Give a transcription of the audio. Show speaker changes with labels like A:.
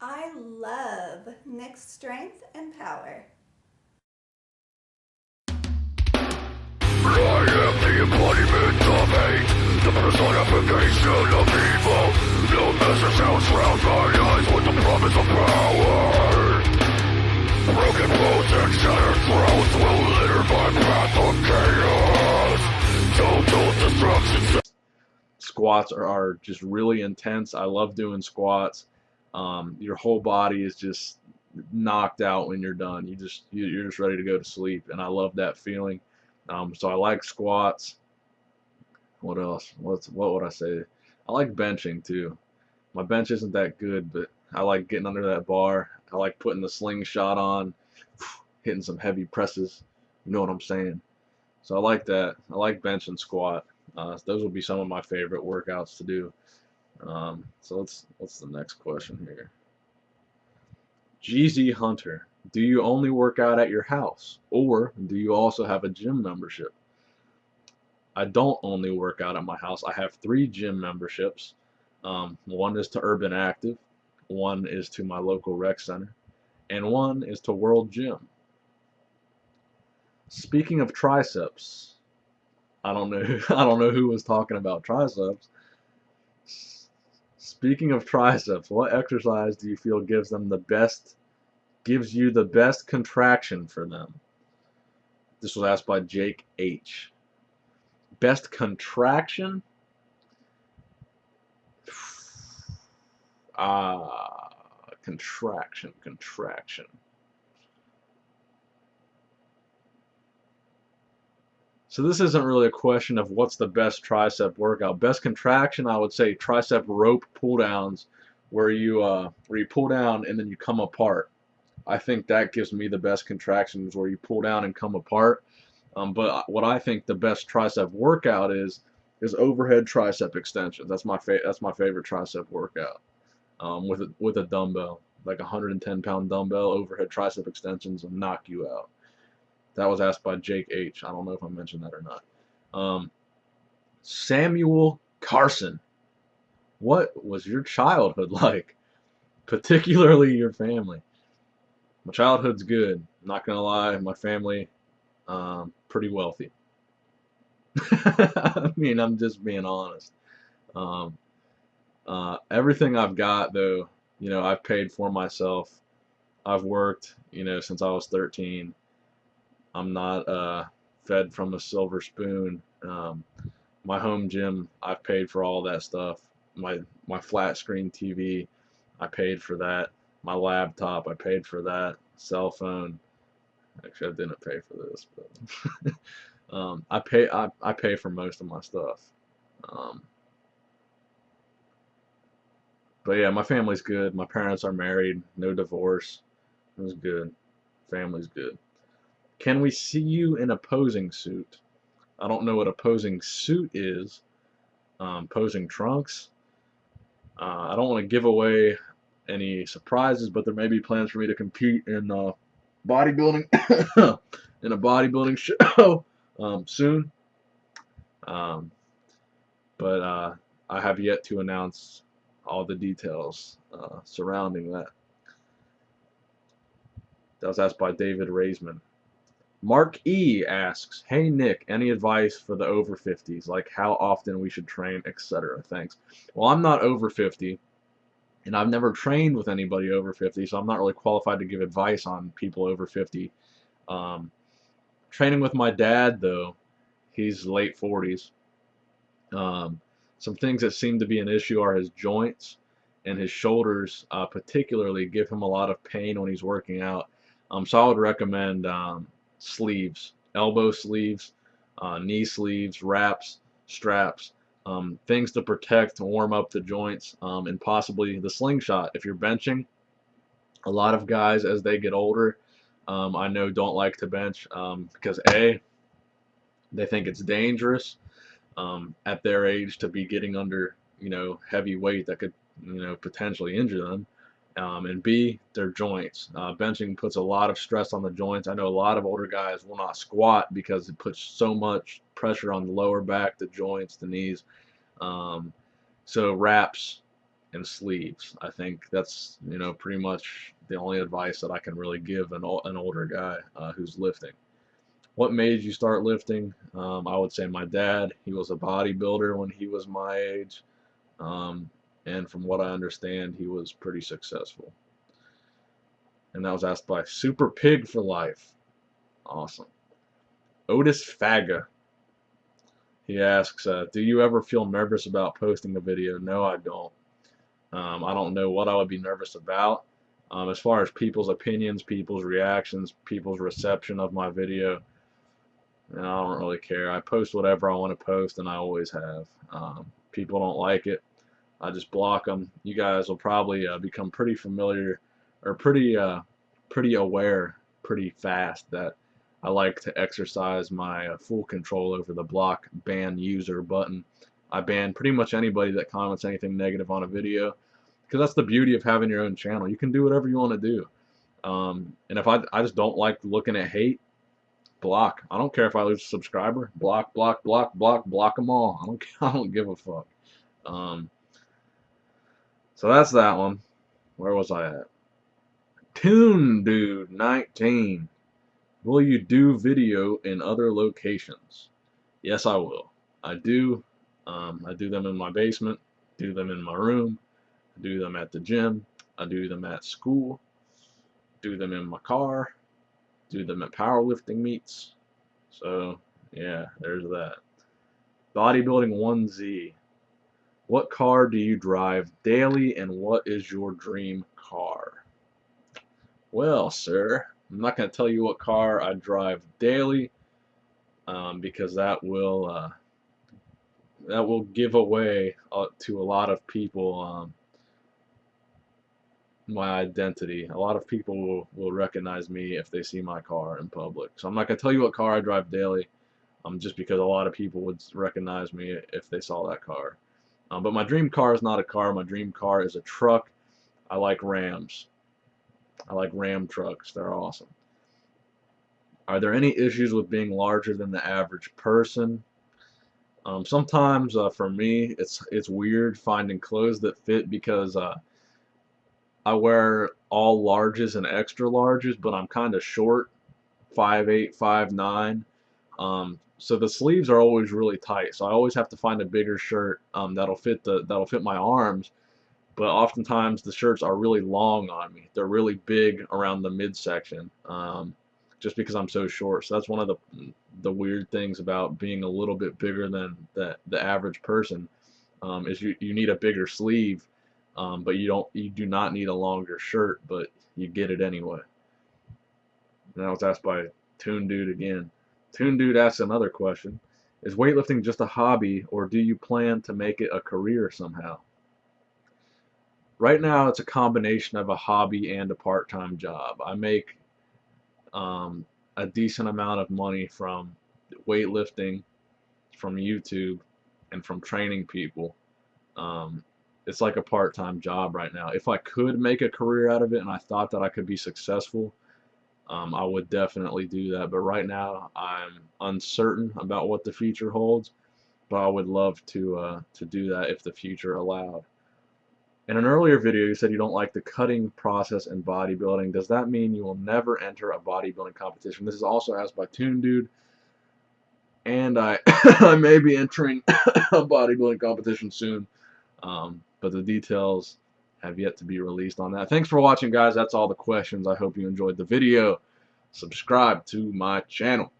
A: I love Nick's strength and power.
B: I am the embodiment of hate, the personification of evil. No message outshrouds my eyes with the promise of power. Broken bones and shattered throats will litter my path of chaos. Total destruction. Squats are just really intense. I love doing squats. Your whole body is just knocked out when you're done. You're just ready to go to sleep, and I love that feeling. So I like squats. What else? What would I say? I like benching too. My bench isn't that good, but I like getting under that bar. I like putting the slingshot on, hitting some heavy presses. You know what I'm saying? So I like that. I like bench and squat. Those will be some of my favorite workouts to do. So what's the next question here? GZ Hunter, do you only work out at your house, or do you also have a gym membership? I don't only work out at my house. I have 3 gym memberships. One is to Urban Active, one is to my local rec center, and one is to World Gym. Speaking of triceps, I don't know. I don't know who was talking about triceps. Speaking of triceps, what exercise do you feel gives you the best contraction for them? This was asked by Jake H. Best contraction? Contraction. So this isn't really a question of what's the best tricep workout. Best contraction, I would say tricep rope pull downs, where you pull down and then you come apart. I think that gives me the best contractions where you pull down and come apart. But what I think the best tricep workout is overhead tricep extensions. That's my favorite tricep workout. With a dumbbell, like a 110-pound dumbbell, overhead tricep extensions will knock you out. That was asked by Jake H. I don't know if I mentioned that or not. Um, Samuel Carson, what was your childhood like, particularly your family? My childhood's good. Not gonna lie, my family, pretty wealthy. I mean, I'm just being honest. Um, Everything I've got, though, I've paid for myself. I've worked, since I was 13. I'm not fed from a silver spoon. My home gym, I've paid for all that stuff. My flat screen TV, I paid for that. My laptop, I paid for that. Cell phone, actually, I didn't pay for this, but I pay for most of my stuff. Um, but yeah, my family's good. My parents are married, no divorce. It was good. Family's good. Can we see you in a posing suit? I don't know what a posing suit is. Posing trunks. I don't want to give away any surprises, but there may be plans for me to compete in bodybuilding in a bodybuilding show soon. Um, but I have yet to announce all the details surrounding that. That was asked by David Raisman. Mark E asks, "Hey Nick, any advice for the over 50s, like how often we should train, etc. Thanks." Well, I'm not over 50, and I've never trained with anybody over 50, so I'm not really qualified to give advice on people over 50. Um, Training with my dad, though, he's late 40s. Um, some things that seem to be an issue are his joints and his shoulders, particularly, give him a lot of pain when he's working out. So I would recommend sleeves, elbow sleeves, knee sleeves, wraps, straps, things to protect and warm up the joints, and possibly the slingshot. If you're benching, a lot of guys as they get older, I know don't like to bench because they think it's dangerous at their age to be getting under heavy weight that could potentially injure them. And B, their joints. Benching puts a lot of stress on the joints. I know a lot of older guys will not squat because it puts so much pressure on the lower back, the joints, the knees. Um, so wraps, and sleeves. I think that's, pretty much the only advice that I can really give an older guy who's lifting. What made you start lifting? I would say my dad. He was a bodybuilder when he was my age. Um, and from what I understand, he was pretty successful. And that was asked by Super Pig for Life. Awesome. Otis Faga. He asks, do you ever feel nervous about posting a video? No, I don't. I don't know what I would be nervous about. As far as people's opinions, people's reactions, people's reception of my video, I don't really care. I post whatever I want to post, and I always have. People don't like it, I just block them. You guys will probably become pretty familiar or pretty aware pretty fast that I like to exercise my full control over the block ban user button. I ban pretty much anybody that comments anything negative on a video, because that's the beauty of having your own channel. You can do whatever you want to do. And if I just don't like looking at hate, block. I don't care if I lose a subscriber. Block, block, block, block, block them all. I don't give a fuck. Um, so that's that one. Where was I at? Toon Dude 19. Will you do video in other locations? Yes, I will. I do. I do them in my basement. Do them in my room. I do them at the gym. I do them at school. Do them in my car. Do them at powerlifting meets. So, yeah, there's that. Bodybuilding 1Z. What car do you drive daily, and what is your dream car? Well, sir, I'm not going to tell you what car I drive daily, because that will give away to a lot of people my identity. A lot of people will recognize me if they see my car in public. So I'm not going to tell you what car I drive daily, just because a lot of people would recognize me if they saw that car. But my dream car is not a car. My dream car is a truck. I like Rams. I like Ram trucks. They're awesome. Are there any issues with being larger than the average person? Sometimes for me, it's weird finding clothes that fit, because I wear all larges and extra larges, but I'm kind of short, 5'8", 5'9". So the sleeves are always really tight. So I always have to find a bigger shirt that'll fit my arms. But oftentimes the shirts are really long on me. They're really big around the midsection, just because I'm so short. So that's one of the weird things about being a little bit bigger than the average person, is you need a bigger sleeve, but you do not need a longer shirt, but you get it anyway. And that was asked by Toon Dude again. Toon Dude asks another question: is weightlifting just a hobby, or do you plan to make it a career somehow? Right now, it's a combination of a hobby and a part-time job. I make a decent amount of money from weightlifting, from YouTube, and from training people. It's like a part-time job right now. If I could make a career out of it and I thought that I could be successful, I would definitely do that. But right now, I'm uncertain about what the future holds. But I would love to do that if the future allowed. In an earlier video, you said you don't like the cutting process in bodybuilding. Does that mean you will never enter a bodybuilding competition? This is also asked by Toon Dude, and I I may be entering a bodybuilding competition soon, but the details have yet to be released on that. Thanks for watching, guys. That's all the questions. I hope you enjoyed the video. Subscribe to my channel.